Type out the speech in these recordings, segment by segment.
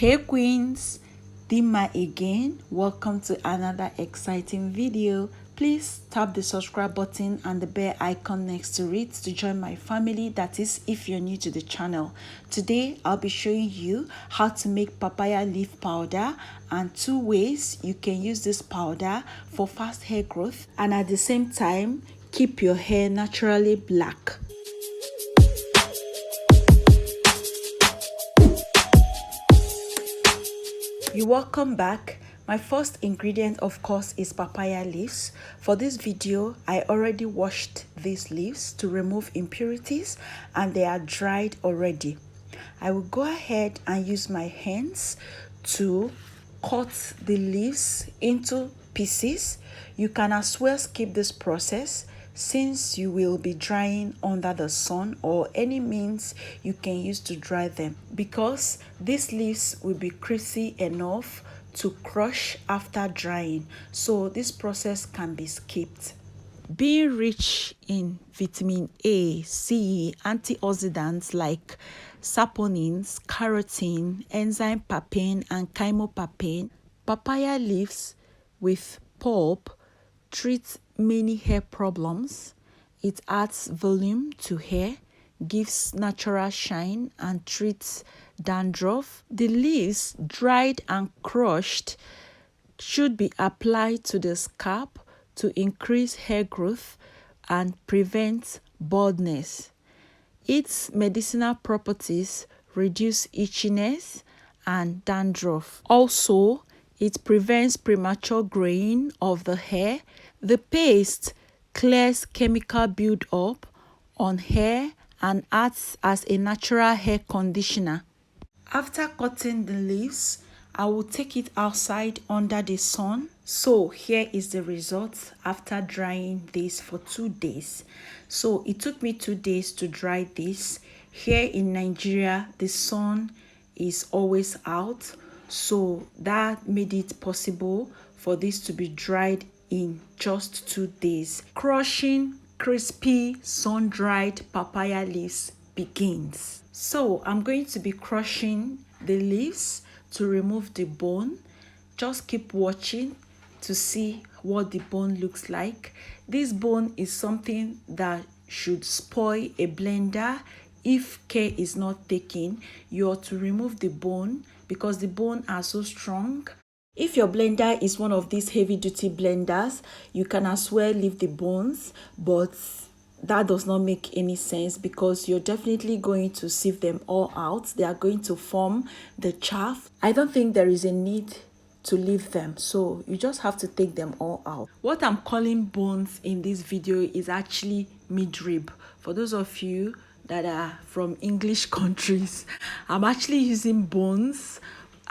Hey queens, Dima again. Welcome to another exciting video. Please tap the subscribe button and the bell icon next to it to join my family, that is if you're new to the channel. Today I'll be showing you how to make papaya leaf powder and 2 ways you can use this powder for fast hair growth and at the same time keep your hair naturally black. You're welcome back. My first ingredient of course is papaya leaves. For this video I already washed these leaves to remove impurities and they are dried already. I will go ahead and use my hands to cut the leaves into pieces. You can as well skip this process since you will be drying under the sun or any means you can use to dry them, because these leaves will be crispy enough to crush after drying, so this process can be skipped. Being rich in vitamin A, C, antioxidants like saponins, carotene, enzyme papain, and chymopapain, papaya leaves with pulp treats many hair problems. It adds volume to hair, gives natural shine, and treats dandruff. The leaves, dried and crushed, should be applied to the scalp to increase hair growth and prevent baldness. Its medicinal properties reduce itchiness and dandruff. Also, it prevents premature graying of the hair. The paste clears chemical buildup on hair and acts as a natural hair conditioner. After cutting the leaves, I will take it outside under the sun. So here is the result after drying this for 2 days. So it took me 2 days to dry this. Here in Nigeria, the sun is always out, so that made it possible for this to be dried in just 2 days. Crushing crispy sun-dried papaya leaves begins. So I'm going to be crushing the leaves to remove the bone. Just keep watching to see what the bone looks like. This bone is something that should spoil a blender if care is not taken. You ought to remove the bone because the bone are so strong. If your blender is one of these heavy duty blenders, you can as well leave the bones, but that does not make any sense because you're definitely going to sieve them all out. They are going to form the chaff. I don't think there is a need to leave them, so you just have to take them all out. What I'm calling bones in this video is actually midrib. For those of you that are from English countries, I'm actually using bones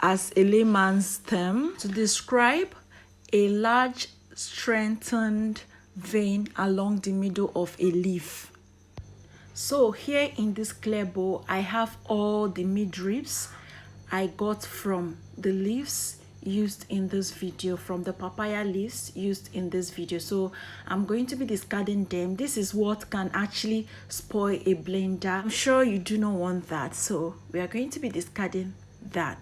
as a layman's term to describe a large strengthened vein along the middle of a leaf. So here in this clear bowl, I have all the midribs I got from the leaves used in this video, from the papaya leaves used in this video. So I'm going to be discarding them. This is what can actually spoil a blender. I'm sure you do not want that, so we are going to be discarding that.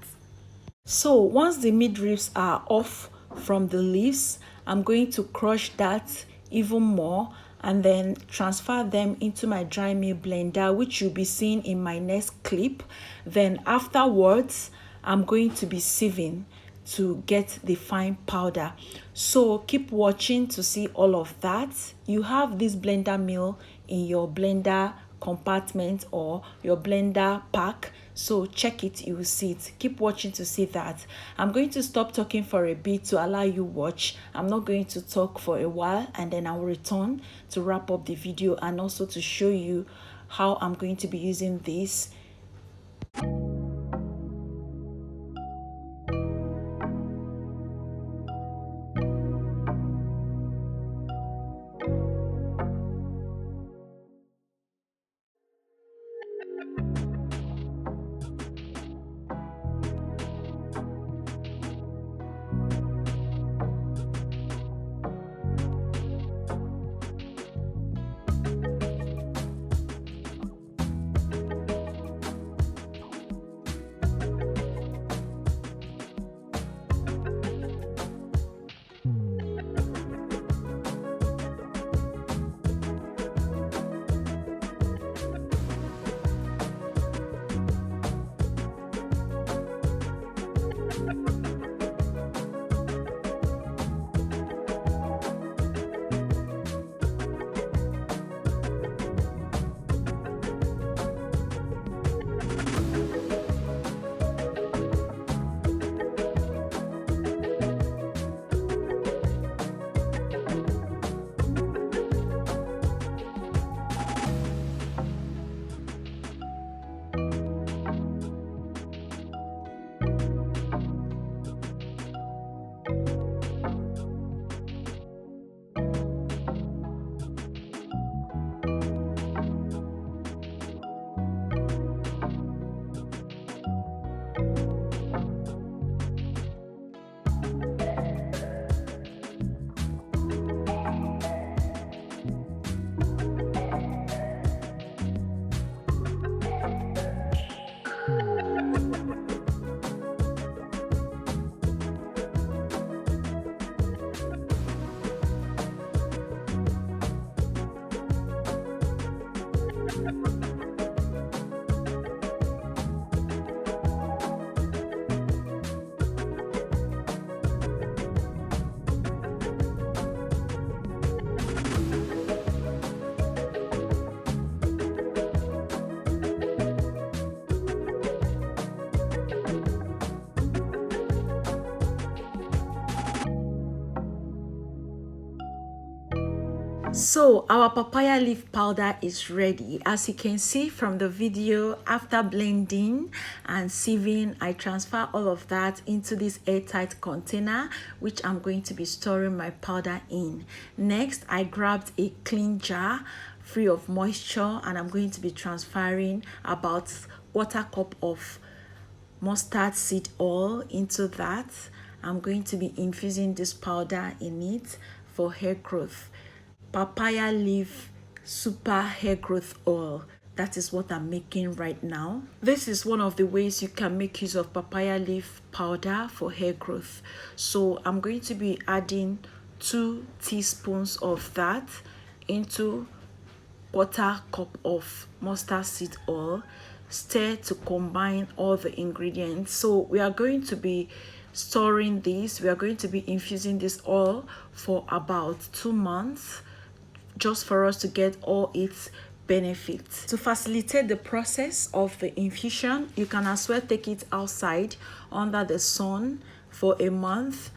So once the midribs are off from the leaves, I'm going to crush that even more and then transfer them into my dry mill blender, which you'll be seeing in my next clip. Then afterwards, I'm going to be sieving to get the fine powder. So keep watching to see all of that. You have this blender mill in your blender compartment or your blender pack, so check it, you will see it. Keep watching to see that. I'm going to stop talking for a bit to allow you watch. I'm not going to talk for a while and then I will return to wrap up the video and also to show you how I'm going to be using this. So our papaya leaf powder is ready. As you can see from the video, after blending and sieving, I transfer all of that into this airtight container, which I'm going to be storing my powder in. Next, I grabbed a clean jar free of moisture, and I'm going to be transferring about 1/4 cup of mustard seed oil into that. I'm going to be infusing this powder in it for hair growth. Papaya leaf super hair growth oil. That is what I'm making right now. This is one of the ways you can make use of papaya leaf powder for hair growth. So I'm going to be adding 2 teaspoons of that into 1/4 cup of mustard seed oil. Stir to combine all the ingredients. So we are going to be storing this. We are going to be infusing this oil for about 2 months, just for us to get all its benefits. To facilitate the process of the infusion, you can as well take it outside under the sun for a month.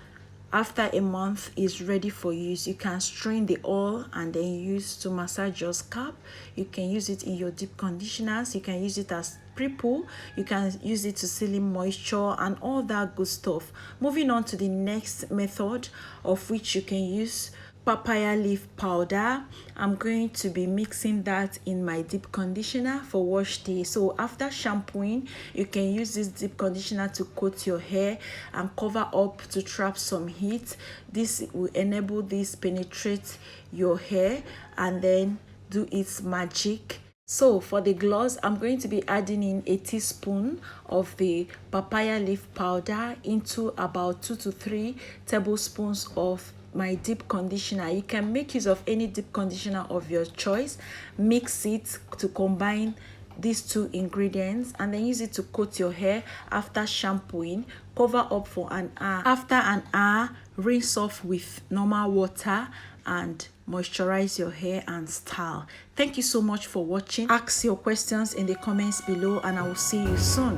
After a month is ready for use, you can strain the oil and then use to massage your scalp. You can use it in your deep conditioners. You can use it as pre-poo. You can use it to seal in moisture and all that good stuff. Moving on to the next method, of which you can use papaya leaf powder. I'm going to be mixing that in my deep conditioner for wash day. So after shampooing, you can use this deep conditioner to coat your hair and cover up to trap some heat. This will enable this penetrate your hair and then do its magic. So for the gloss, I'm going to be adding in a teaspoon of the papaya leaf powder into about 2 to 3 tablespoons of my deep conditioner. You can make use of any deep conditioner of your choice. Mix it to combine these 2 ingredients and then use it to coat your hair after shampooing. Cover up for an hour. After an hour, rinse off with normal water and moisturize your hair and style. Thank you so much for watching. Ask your questions in the comments below and I will see you soon.